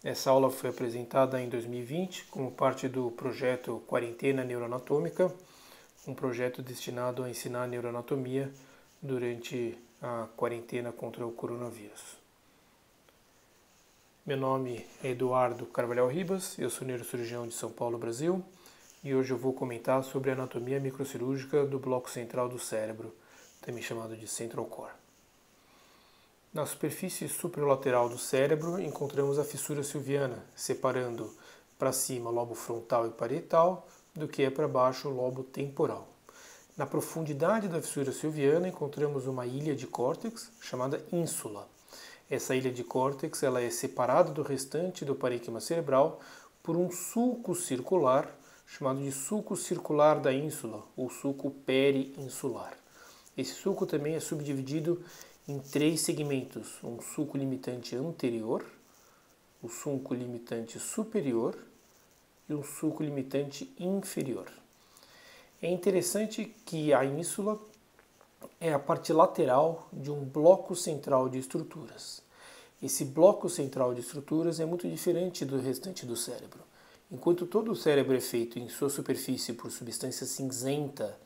Essa aula foi apresentada em 2020 como parte do projeto Quarentena Neuroanatômica, um projeto destinado a ensinar neuroanatomia durante a quarentena contra o coronavírus. Meu nome é Eduardo Carvalhal Ribas, eu sou neurocirurgião de São Paulo, Brasil, e hoje eu vou comentar sobre a anatomia microcirúrgica do bloco central do cérebro, também chamado de Central Core. Na superfície superolateral do cérebro encontramos a fissura silviana, separando para cima o lobo frontal e parietal do que é para baixo o lobo temporal. Na profundidade da fissura silviana encontramos uma ilha de córtex chamada ínsula. Essa ilha de córtex ela é separada do restante do parênquima cerebral por um sulco circular chamado de sulco circular da ínsula ou sulco periinsular. Esse sulco também é subdividido em 3 segmentos, um sulco limitante anterior, o sulco limitante superior e um sulco limitante inferior. É interessante que a ínsula é a parte lateral de um bloco central de estruturas. Esse bloco central de estruturas é muito diferente do restante do cérebro. Enquanto todo o cérebro é feito em sua superfície por substância cinzenta,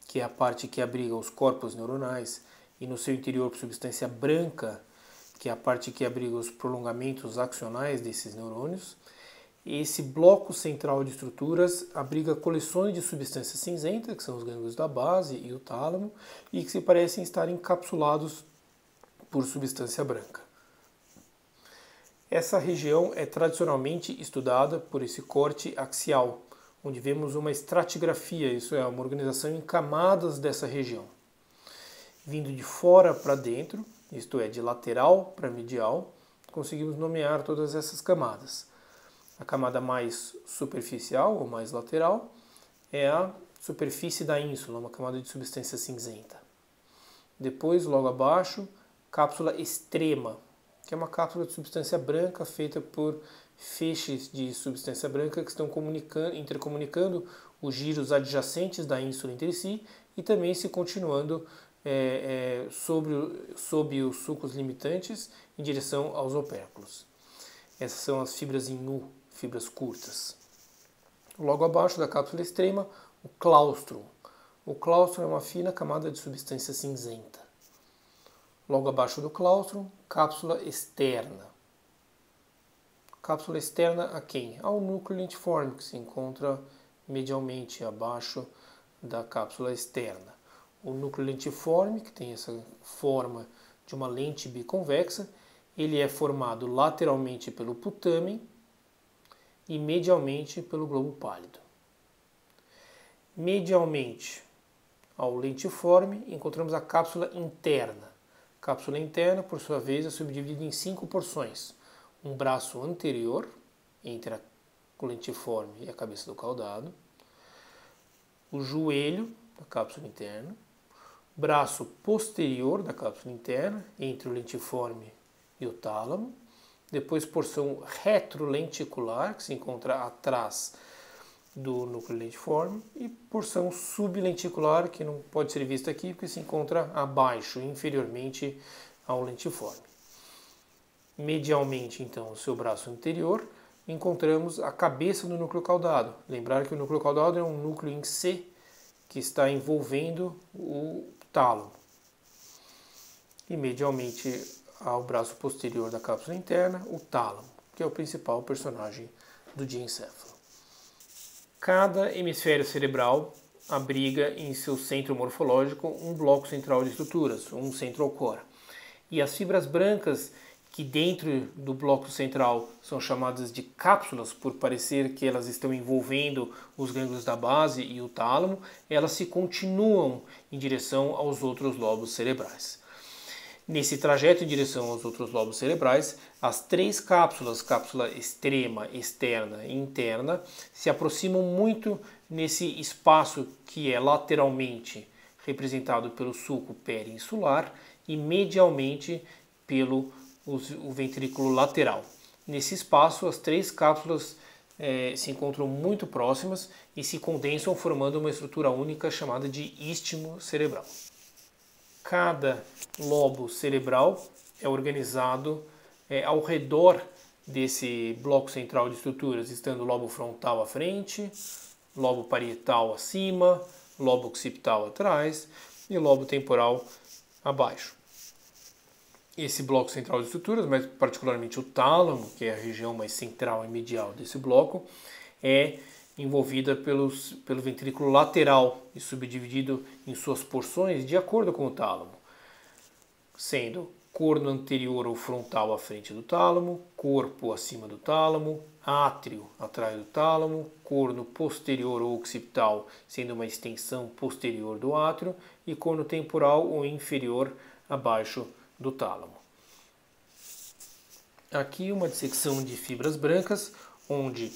que é a parte que abriga os corpos neuronais, e no seu interior por substância branca, que é a parte que abriga os prolongamentos axonais desses neurônios. Esse bloco central de estruturas abriga coleções de substância cinzenta, que são os gânglios da base e o tálamo, e que se parecem estar encapsulados por substância branca. Essa região é tradicionalmente estudada por esse corte axial, onde vemos uma estratigrafia, isso é, uma organização em camadas dessa região. Vindo de fora para dentro, isto é, de lateral para medial, conseguimos nomear todas essas camadas. A camada mais superficial ou mais lateral é a superfície da ínsula, uma camada de substância cinzenta. Depois, logo abaixo, cápsula extrema, que é uma cápsula de substância branca feita por feixes de substância branca que estão intercomunicando os giros adjacentes da ínsula entre si e também se continuando sob os sulcos limitantes em direção aos opérculos. Essas são as fibras em U, fibras curtas. Logo abaixo da cápsula extrema, o claustro. O claustro é uma fina camada de substância cinzenta. Logo abaixo do claustro, cápsula externa. Cápsula externa a quem? Ao núcleo lentiforme, que se encontra medialmente abaixo da cápsula externa. O núcleo lentiforme, que tem essa forma de uma lente biconvexa, ele é formado lateralmente pelo putamen e medialmente pelo globo pálido. Medialmente ao lentiforme encontramos a cápsula interna. A cápsula interna, por sua vez, é subdividida em 5 porções. Um braço anterior, entre o lentiforme e a cabeça do caudado. O joelho da cápsula interna. Braço posterior da cápsula interna, entre o lentiforme e o tálamo. Depois porção retrolenticular, que se encontra atrás do núcleo lentiforme. E porção sublenticular, que não pode ser vista aqui, porque se encontra abaixo, inferiormente ao lentiforme. Medialmente, então, o seu braço anterior, encontramos a cabeça do núcleo caudado. Lembrar que o núcleo caudado é um núcleo em C, que está envolvendo o tálamo. E medialmente ao braço posterior da cápsula interna, o tálamo, que é o principal personagem do diencéfalo. Cada hemisfério cerebral abriga em seu centro morfológico um bloco central de estruturas, um central core. E as fibras brancas que dentro do bloco central são chamadas de cápsulas, por parecer que elas estão envolvendo os gânglios da base e o tálamo, elas se continuam em direção aos outros lobos cerebrais. Nesse trajeto em direção aos outros lobos cerebrais, as 3 cápsulas, cápsula extrema, externa e interna, se aproximam muito nesse espaço que é lateralmente representado pelo sulco periinsular e medialmente pelo o ventrículo lateral. Nesse espaço, as 3 cápsulas se encontram muito próximas e se condensam formando uma estrutura única chamada de istmo cerebral. Cada lobo cerebral é organizado ao redor desse bloco central de estruturas, estando o lobo frontal à frente, lobo parietal acima, lobo occipital atrás e lobo temporal abaixo. Esse bloco central de estruturas, mas particularmente o tálamo, que é a região mais central e medial desse bloco, é envolvida pelo ventrículo lateral e subdividido em suas porções de acordo com o tálamo, sendo corno anterior ou frontal à frente do tálamo, corpo acima do tálamo, átrio atrás do tálamo, corno posterior ou occipital, sendo uma extensão posterior do átrio, e corno temporal ou inferior abaixo do tálamo. Aqui uma dissecção de fibras brancas, onde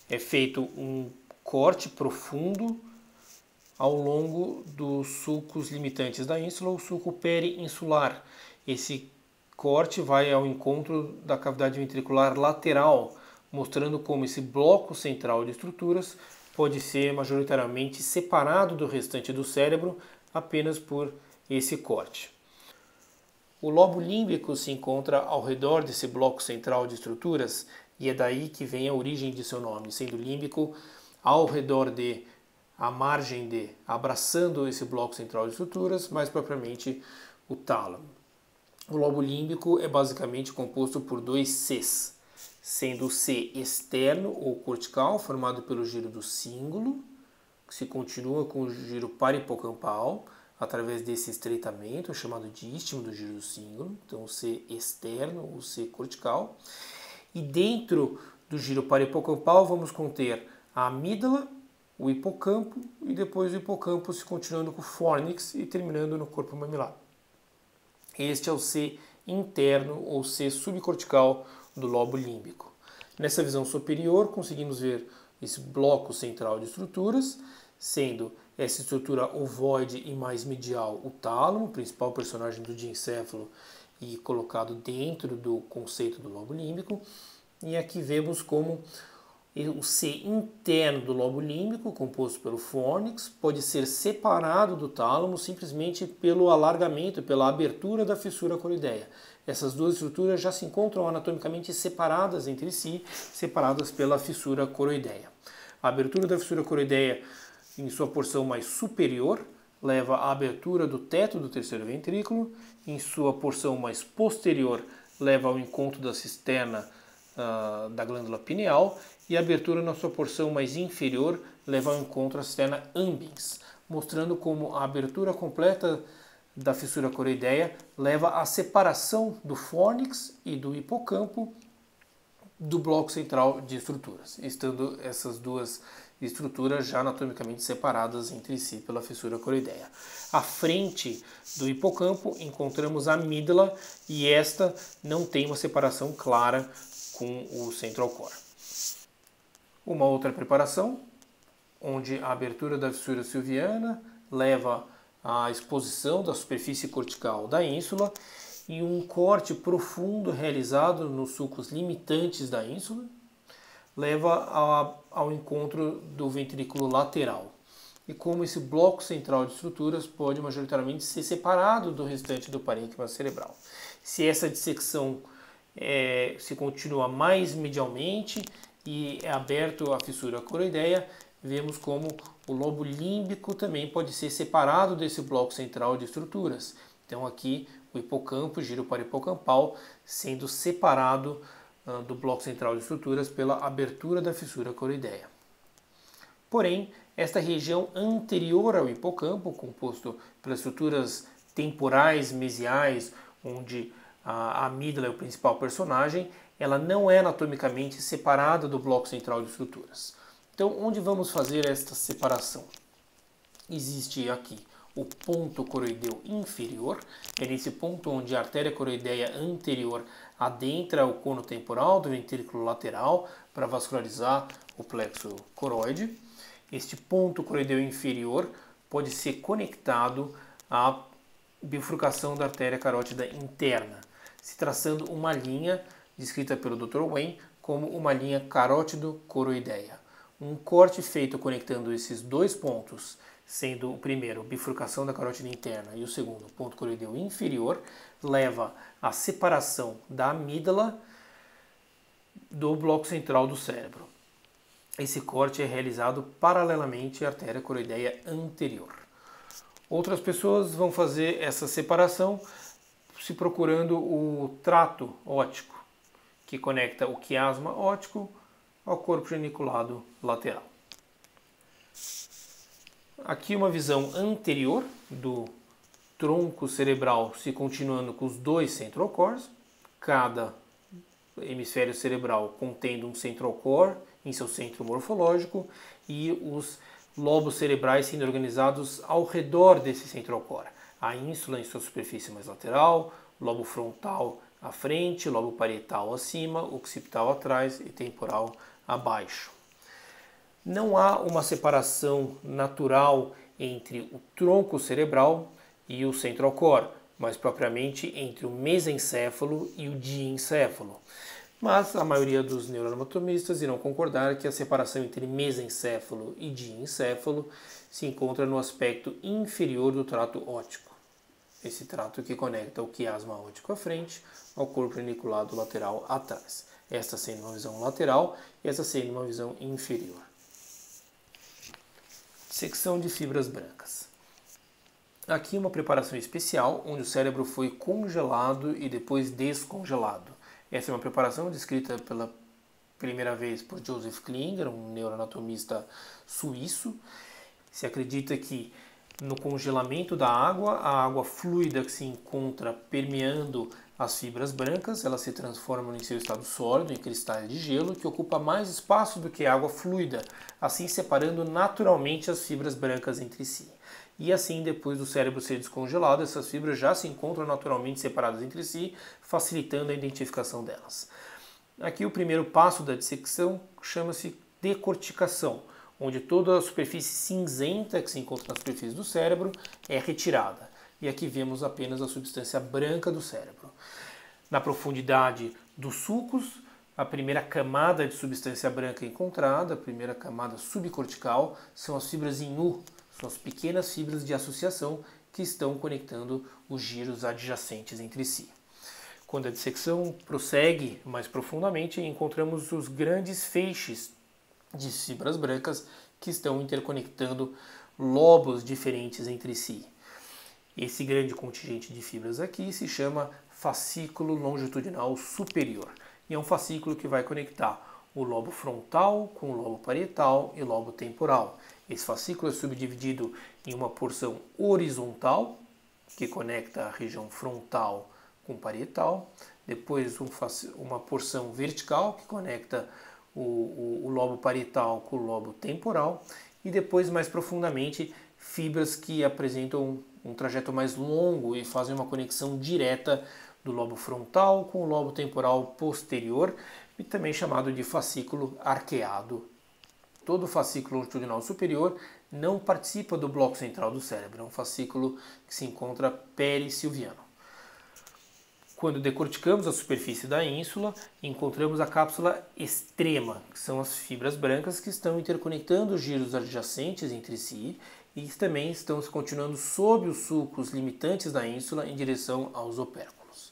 é feito um corte profundo ao longo dos sulcos limitantes da ínsula, o sulco periinsular. Esse corte vai ao encontro da cavidade ventricular lateral, mostrando como esse bloco central de estruturas pode ser majoritariamente separado do restante do cérebro apenas por esse corte. O lobo límbico se encontra ao redor desse bloco central de estruturas e é daí que vem a origem de seu nome, sendo límbico ao redor de, à margem de, abraçando esse bloco central de estruturas, mais propriamente o tálamo. O lobo límbico é basicamente composto por dois Cs, sendo o C externo ou cortical, formado pelo giro do cíngulo, que se continua com o giro parihipocampal, através desse estreitamento, chamado de istmo do giro do cíngulo, então o C externo ou C cortical. E dentro do giro parihipocampal vamos conter a amígdala, o hipocampo e depois o hipocampo se continuando com o fórnix e terminando no corpo mamilar. Este é o C interno ou C subcortical do lobo límbico. Nessa visão superior conseguimos ver esse bloco central de estruturas, sendo essa estrutura ovoide e mais medial o tálamo, principal personagem do diencéfalo e colocado dentro do conceito do lobo límbico. E aqui vemos como o C interno do lobo límbico, composto pelo fórnix, pode ser separado do tálamo simplesmente pelo alargamento, pela abertura da fissura coroideia. Essas duas estruturas já se encontram anatomicamente separadas entre si, separadas pela fissura coroideia. A abertura da fissura coroideia, em sua porção mais superior, leva à abertura do teto do terceiro ventrículo, em sua porção mais posterior, leva ao encontro da cisterna da glândula pineal, e a abertura na sua porção mais inferior leva ao encontro a cisterna ambens, mostrando como a abertura completa da fissura coroideia leva à separação do fórnix e do hipocampo do bloco central de estruturas, estando essas duas estruturas já anatomicamente separadas entre si pela fissura coroideia. À frente do hipocampo encontramos a amígdala e esta não tem uma separação clara com o central core. Uma outra preparação, onde a abertura da fissura silviana leva à exposição da superfície cortical da ínsula e um corte profundo realizado nos sulcos limitantes da ínsula leva ao encontro do ventrículo lateral. E como esse bloco central de estruturas pode majoritariamente ser separado do restante do parênquima cerebral. Se essa dissecção se continua mais medialmente e é aberto a fissura coroideia, vemos como o lobo límbico também pode ser separado desse bloco central de estruturas. Então aqui o hipocampo, o giro parihipocampal, sendo separado do bloco central de estruturas pela abertura da fissura coroideia. Porém, esta região anterior ao hipocampo, composto pelas estruturas temporais mesiais, onde a amígdala é o principal personagem, ela não é anatomicamente separada do bloco central de estruturas. Então, onde vamos fazer esta separação? Existe aqui o ponto coroideu inferior, é nesse ponto onde a artéria coroideia anterior adentra o cono temporal do ventrículo lateral para vascularizar o plexo coroide. Este ponto coroideu inferior pode ser conectado à bifurcação da artéria carótida interna, se traçando uma linha descrita pelo Dr. Wayne como uma linha carótido-coroideia. Um corte feito conectando esses dois pontos, sendo o primeiro bifurcação da carótida interna e o segundo ponto coroideu inferior, leva à separação da amígdala do bloco central do cérebro. Esse corte é realizado paralelamente à artéria coroideia anterior. Outras pessoas vão fazer essa separação se procurando o trato óptico, que conecta o quiasma óptico ao corpo geniculado lateral. Aqui uma visão anterior do tronco cerebral se continuando com os dois central cores, cada hemisfério cerebral contendo um central core em seu centro morfológico e os lobos cerebrais sendo organizados ao redor desse central core. A ínsula em sua superfície mais lateral, lobo frontal à frente, lobo parietal acima, occipital atrás e temporal abaixo. Não há uma separação natural entre o tronco cerebral e o central core, mas propriamente entre o mesencéfalo e o diencéfalo. Mas a maioria dos neuroanatomistas irão concordar que a separação entre mesencéfalo e diencéfalo se encontra no aspecto inferior do trato óptico. Esse trato que conecta o quiasma óptico à frente ao corpo geniculado lateral atrás. Esta sendo uma visão lateral e essa sendo uma visão inferior. Secção de fibras brancas. Aqui uma preparação especial onde o cérebro foi congelado e depois descongelado. Essa é uma preparação descrita pela primeira vez por Joseph Klinger, um neuroanatomista suíço. Se acredita que no congelamento da água, a água fluida que se encontra permeando as fibras brancas, elas se transformam em seu estado sólido, em cristais de gelo, que ocupa mais espaço do que a água fluida, assim separando naturalmente as fibras brancas entre si. E assim, depois do cérebro ser descongelado, essas fibras já se encontram naturalmente separadas entre si, facilitando a identificação delas. Aqui o primeiro passo da dissecção chama-se decorticação, onde toda a superfície cinzenta que se encontra na superfície do cérebro é retirada. E aqui vemos apenas a substância branca do cérebro. Na profundidade dos sulcos, a primeira camada de substância branca encontrada, a primeira camada subcortical, são as fibras em U, são as pequenas fibras de associação que estão conectando os giros adjacentes entre si. Quando a dissecção prossegue mais profundamente, encontramos os grandes feixes de fibras brancas que estão interconectando lobos diferentes entre si. Esse grande contingente de fibras aqui se chama fascículo longitudinal superior. E é um fascículo que vai conectar o lobo frontal com o lobo parietal e o lobo temporal. Esse fascículo é subdividido em uma porção horizontal, que conecta a região frontal com parietal, depois uma porção vertical, que conecta o lobo parietal com o lobo temporal, e depois, mais profundamente, fibras que apresentam um trajeto mais longo e fazem uma conexão direta do lobo frontal com o lobo temporal posterior, e também chamado de fascículo arqueado. Todo o fascículo longitudinal superior não participa do bloco central do cérebro, é um fascículo que se encontra perissilviano. Quando decorticamos a superfície da ínsula, encontramos a cápsula extrema, que são as fibras brancas que estão interconectando os giros adjacentes entre si e que também estão se continuando sob os sulcos limitantes da ínsula em direção aos opérculos.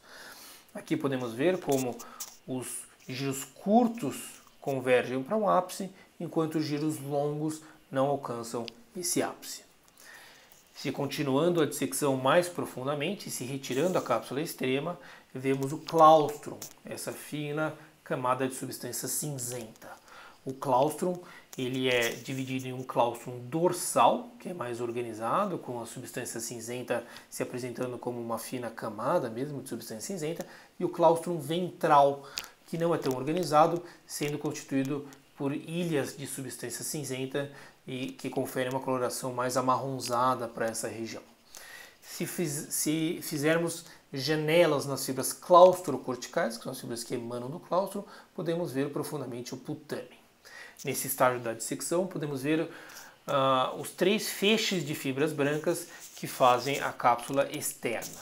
Aqui podemos ver como os giros curtos convergem para um ápice, enquanto os giros longos não alcançam esse ápice. Se continuando a dissecção mais profundamente, se retirando a cápsula extrema, vemos o claustrum, essa fina camada de substância cinzenta. O claustrum ele é dividido em um claustrum dorsal, que é mais organizado, com a substância cinzenta se apresentando como uma fina camada mesmo de substância cinzenta, e o claustrum ventral, que não é tão organizado, sendo constituído por ilhas de substância cinzenta e que conferem uma coloração mais amarronzada para essa região. Se fizermos janelas nas fibras claustrocorticais, que são as fibras que emanam do claustro, podemos ver profundamente o putame. Nesse estágio da dissecção, podemos ver os três feixes de fibras brancas que fazem a cápsula externa.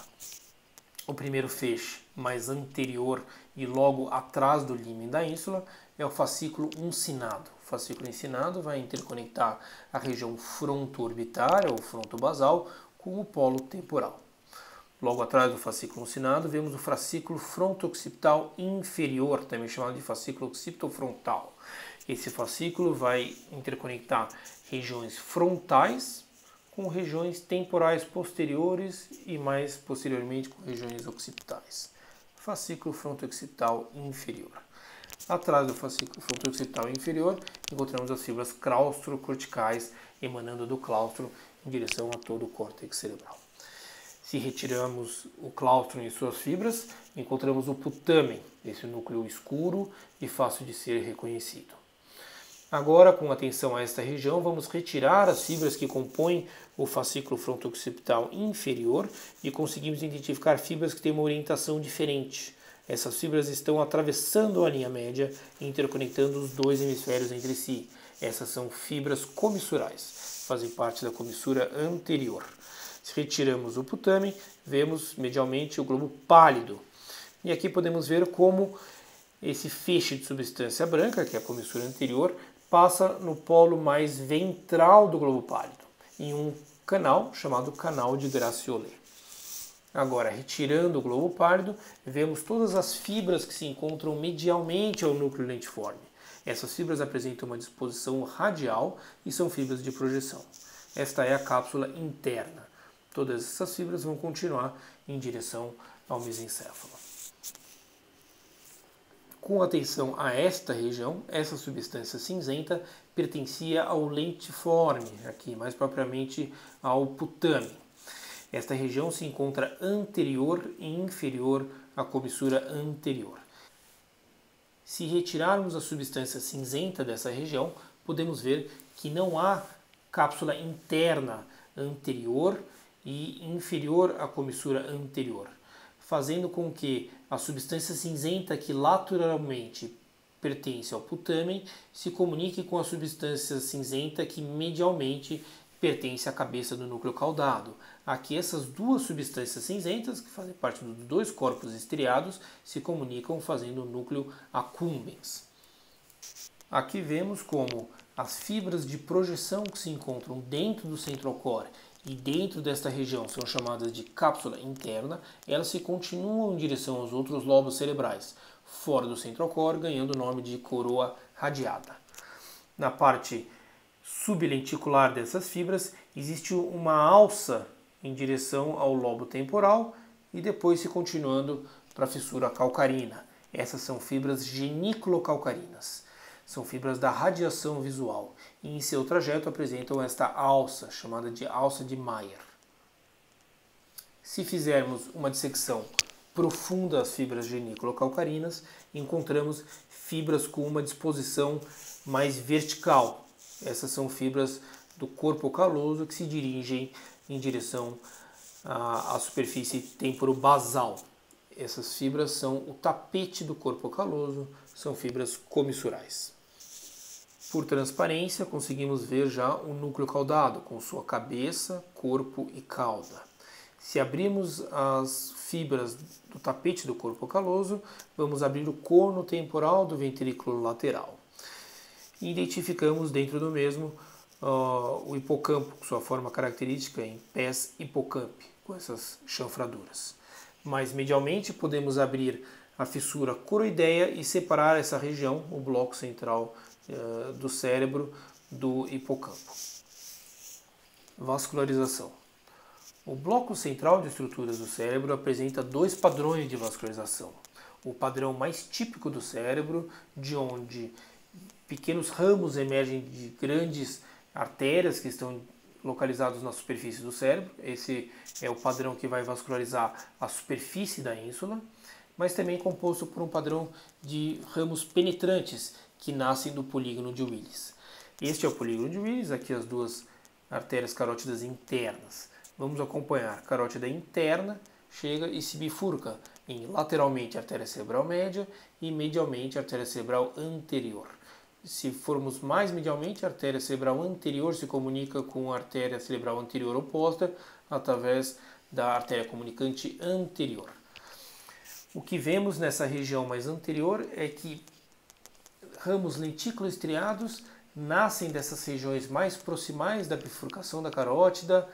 O primeiro feixe, mais anterior e logo atrás do límen da ínsula, é o fascículo uncinado. O fascículo uncinado vai interconectar a região fronto-orbitária ou fronto-basal com o polo temporal. Logo atrás do fascículo uncinado, vemos o fascículo fronto-occipital inferior, também chamado de fascículo occipitofrontal. Esse fascículo vai interconectar regiões frontais com regiões temporais posteriores e mais posteriormente com regiões occipitais. Fascículo fronto-occipital inferior. Atrás do fascículo fronto-occipital inferior, encontramos as fibras claustrocorticais emanando do claustro em direção a todo o córtex cerebral. Se retiramos o claustro em suas fibras, encontramos o putamen, esse núcleo escuro e fácil de ser reconhecido. Agora, com atenção a esta região, vamos retirar as fibras que compõem o fascículo fronto-occipital inferior e conseguimos identificar fibras que têm uma orientação diferente. Essas fibras estão atravessando a linha média e interconectando os dois hemisférios entre si. Essas são fibras comissurais, fazem parte da comissura anterior. Se retiramos o putamen, vemos medialmente o globo pálido. E aqui podemos ver como esse feixe de substância branca, que é a comissura anterior, passa no polo mais ventral do globo pálido, em um canal chamado canal de Gratiolet. Agora, retirando o globo pálido, vemos todas as fibras que se encontram medialmente ao núcleo lentiforme. Essas fibras apresentam uma disposição radial e são fibras de projeção. Esta é a cápsula interna. Todas essas fibras vão continuar em direção ao mesencéfalo. Com atenção a esta região, essa substância cinzenta pertencia ao lentiforme, aqui mais propriamente ao putamen. Esta região se encontra anterior e inferior à comissura anterior. Se retirarmos a substância cinzenta dessa região, podemos ver que não há cápsula interna anterior e inferior à comissura anterior, fazendo com que a substância cinzenta que lateralmente pertence ao putamen se comunique com a substância cinzenta que medialmente pertence à cabeça do núcleo caudado. Aqui essas duas substâncias cinzentas, que fazem parte dos dois corpos estriados, se comunicam fazendo o núcleo accumbens. Aqui vemos como as fibras de projeção que se encontram dentro do centrocore e dentro desta região são chamadas de cápsula interna, elas se continuam em direção aos outros lobos cerebrais, fora do centrocore, ganhando o nome de coroa radiada. Na parte sublenticular dessas fibras existe uma alça em direção ao lobo temporal e depois se continuando para a fissura calcarina. Essas são fibras geniculocalcarinas. São fibras da radiação visual e em seu trajeto apresentam esta alça, chamada de alça de Mayer. Se fizermos uma dissecção profunda das fibras geniculocalcarinas, encontramos fibras com uma disposição mais vertical. Essas são fibras do corpo caloso que se dirigem em direção à superfície temporobasal. Essas fibras são o tapete do corpo caloso, são fibras comissurais. Por transparência, conseguimos ver já o núcleo caudado, com sua cabeça, corpo e cauda. Se abrirmos as fibras do tapete do corpo caloso, vamos abrir o corno temporal do ventrículo lateral. E identificamos dentro do mesmo o hipocampo, com sua forma característica em pés hipocampi, com essas chanfraduras. Mais medialmente, podemos abrir a fissura coroideia e separar essa região, o bloco central do cérebro, do hipocampo. Vascularização. O bloco central de estruturas do cérebro apresenta dois padrões de vascularização. O padrão mais típico do cérebro, de onde pequenos ramos emergem de grandes artérias que estão localizados na superfície do cérebro. Esse é o padrão que vai vascularizar a superfície da ínsula, mas também composto por um padrão de ramos penetrantes que nascem do polígono de Willis. Este é o polígono de Willis, aqui as duas artérias carótidas internas. Vamos acompanhar. Carótida interna chega e se bifurca em lateralmente a artéria cerebral média e medialmente a artéria cerebral anterior. Se formos mais medialmente, a artéria cerebral anterior se comunica com a artéria cerebral anterior oposta através da artéria comunicante anterior. O que vemos nessa região mais anterior é que ramos lenticulo-estriados nascem dessas regiões mais proximais da bifurcação da carótida,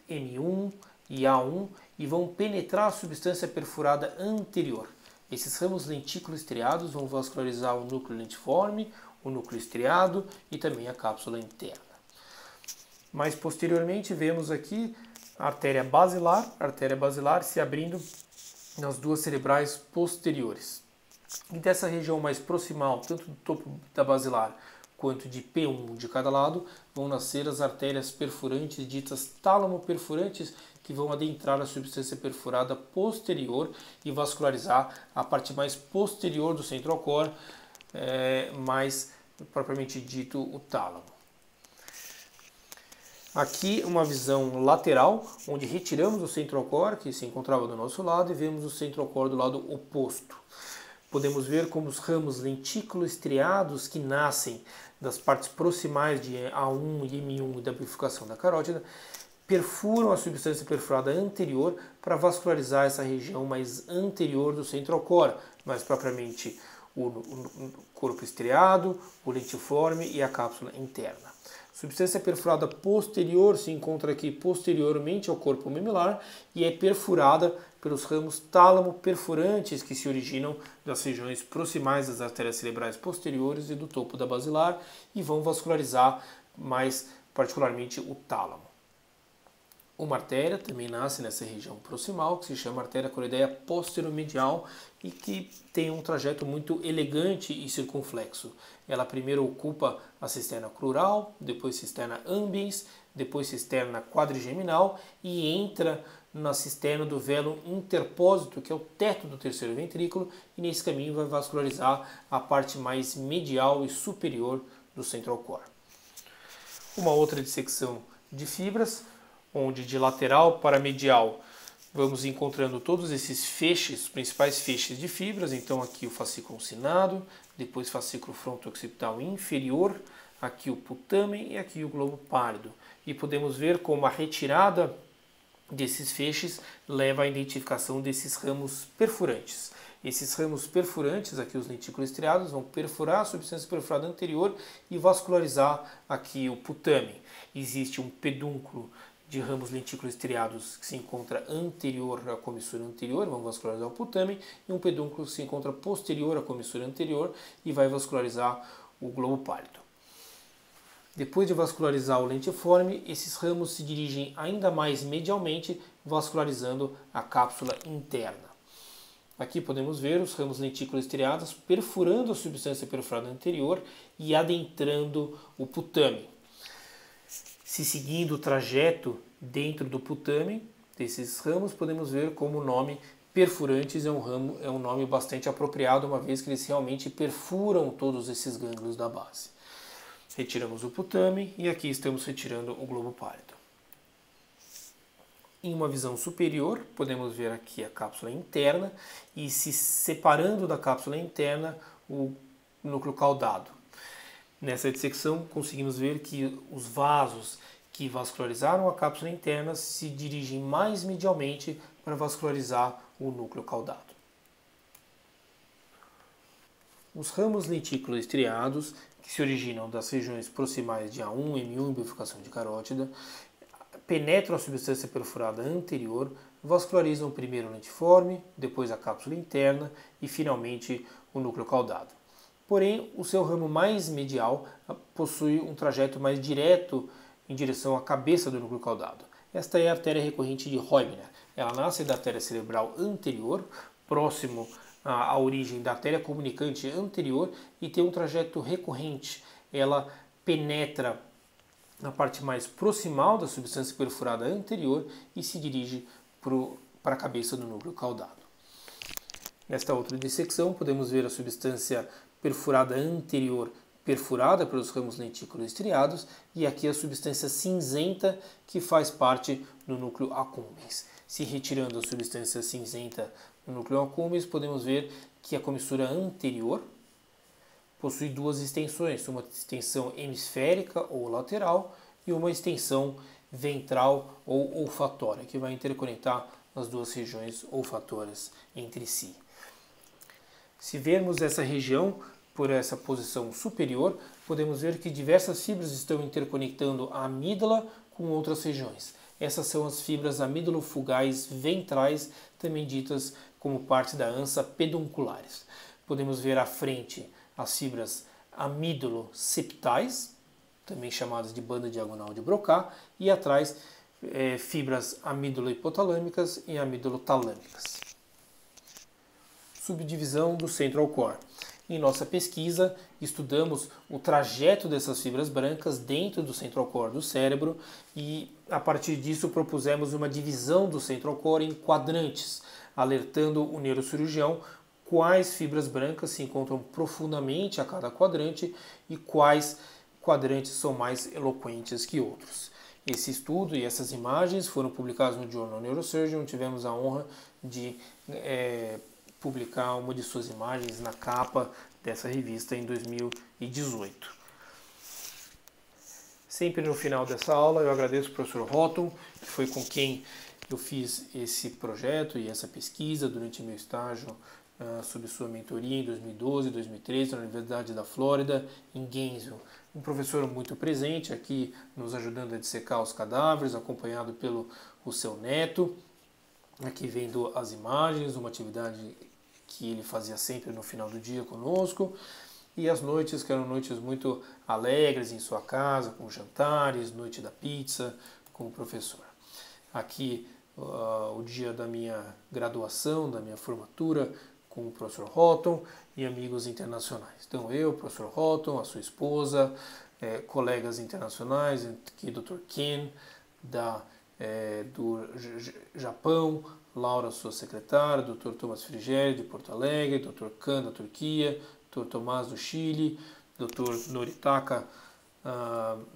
M1 e A1, e vão penetrar a substância perfurada anterior. Esses ramos lentículo-estriados vão vascularizar o núcleo lentiforme, o núcleo estriado e também a cápsula interna. Mais posteriormente vemos aqui a artéria basilar se abrindo nas duas cerebrais posteriores. E dessa região mais proximal, tanto do topo da basilar quanto de P1 de cada lado, vão nascer as artérias perfurantes, ditas tálamo-perfurantes, que vão adentrar a substância perfurada posterior e vascularizar a parte mais posterior do central core, mais propriamente dito o tálamo. Aqui uma visão lateral, onde retiramos o central core, que se encontrava do nosso lado, e vemos o central core do lado oposto. Podemos ver como os ramos lentículo-estriados que nascem das partes proximais de A1 e M1 da bifurcação da carótida perfuram a substância perfurada anterior para vascularizar essa região mais anterior do central core, mais propriamente o corpo estriado, o lentiforme e a cápsula interna. A substância perfurada posterior se encontra aqui posteriormente ao corpo medular e é perfurada pelos ramos tálamo-perfurantes que se originam das regiões proximais das artérias cerebrais posteriores e do topo da basilar e vão vascularizar mais particularmente o tálamo. Uma artéria também nasce nessa região proximal, que se chama artéria coroideia posteromedial e que tem um trajeto muito elegante e circunflexo. Ela primeiro ocupa a cisterna crural, depois cisterna ambiens, depois cisterna quadrigeminal e entra na cisterna do velo interpósito, que é o teto do terceiro ventrículo, e nesse caminho vai vascularizar a parte mais medial e superior do central core. Uma outra dissecção de fibras, onde de lateral para medial vamos encontrando todos esses feixes, os principais feixes de fibras. Então aqui o fascículo uncinado, depois fascículo fronto-occipital inferior, aqui o putamen e aqui o globo pálido. E podemos ver como a retirada desses feixes leva à identificação desses ramos perfurantes. Esses ramos perfurantes, aqui os lentículos estriados, vão perfurar a substância perfurada anterior e vascularizar aqui o putamen. Existe um pedúnculo de ramos lentículos estriados que se encontra anterior à comissura anterior, vão vascularizar o putamen, e um pedúnculo que se encontra posterior à comissura anterior e vai vascularizar o globo pálido. Depois de vascularizar o lentiforme, esses ramos se dirigem ainda mais medialmente, vascularizando a cápsula interna. Aqui podemos ver os ramos lentículos estriados perfurando a substância perfurada anterior e adentrando o putamen. Se seguindo o trajeto dentro do putamen desses ramos, podemos ver como o nome perfurantes é um nome bastante apropriado, uma vez que eles realmente perfuram todos esses gânglios da base. Retiramos o putamen e aqui estamos retirando o globo pálido. Em uma visão superior, podemos ver aqui a cápsula interna e se separando da cápsula interna o núcleo caudado. Nessa dissecção, conseguimos ver que os vasos que vascularizaram a cápsula interna se dirigem mais medialmente para vascularizar o núcleo caudado. Os ramos lentículo estriados, que se originam das regiões proximais de A1, M1 e bifurcação de carótida, penetram a substância perfurada anterior, vascularizam primeiro o lentiforme, depois a cápsula interna e finalmente o núcleo caudado. Porém, o seu ramo mais medial possui um trajeto mais direto em direção à cabeça do núcleo caudado. Esta é a artéria recorrente de Roebner. Ela nasce da artéria cerebral anterior, próximo à origem da artéria comunicante anterior, e tem um trajeto recorrente. Ela penetra na parte mais proximal da substância perfurada anterior e se dirige para a cabeça do núcleo caudado. Nesta outra dissecção, podemos ver a substância perfurada anterior perfurada pelos ramos lentículos estriados e aqui a substância cinzenta que faz parte do núcleo accumbens. Se retirando a substância cinzenta do núcleo accumbens, podemos ver que a comissura anterior possui duas extensões, uma extensão hemisférica ou lateral e uma extensão ventral ou olfatória, que vai interconectar as duas regiões olfatórias entre si. Se vermos essa região por essa posição superior, podemos ver que diversas fibras estão interconectando a amígdala com outras regiões. Essas são as fibras amidolofugais ventrais, também ditas como parte da ansa pedunculares. Podemos ver à frente as fibras amidoloseptais, também chamadas de banda diagonal de Broca, e atrás fibras amidalohipotalâmicas e amidalotalâmicas. Subdivisão do Central Core. Em nossa pesquisa, estudamos o trajeto dessas fibras brancas dentro do Central Core do cérebro e, a partir disso, propusemos uma divisão do Central Core em quadrantes, alertando o neurocirurgião quais fibras brancas se encontram profundamente a cada quadrante e quais quadrantes são mais eloquentes que outros. Esse estudo e essas imagens foram publicados no Journal Neurosurgeon. Tivemos a honra de publicar uma de suas imagens na capa dessa revista em 2018. Sempre no final dessa aula eu agradeço ao professor Houghton, que foi com quem eu fiz esse projeto e essa pesquisa durante meu estágio sob sua mentoria em 2012 e 2013 na Universidade da Flórida, em Gainesville. Um professor muito presente aqui, nos ajudando a dissecar os cadáveres, acompanhado pelo seu neto, aqui vendo as imagens, uma atividade que ele fazia sempre no final do dia conosco, e as noites, que eram noites muito alegres em sua casa, com jantares, noite da pizza, com o professor. Aqui o dia da minha graduação, da minha formatura, com o professor Houghton e amigos internacionais. Então eu, professor Houghton, a sua esposa, colegas internacionais, aqui Dr. Ken, do Japão, Laura, sua secretária, Dr. Thomas Frigeri, de Porto Alegre, Dr. Khan, da Turquia, Dr. Tomás, do Chile, Dr. Noritaka,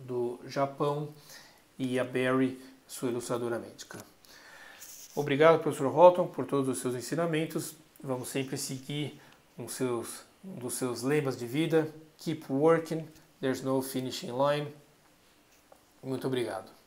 do Japão, e a Barry, sua ilustradora médica. Obrigado, professor Houghton, por todos os seus ensinamentos. Vamos sempre seguir um dos seus lemas de vida. Keep working, there's no finishing line. Muito obrigado.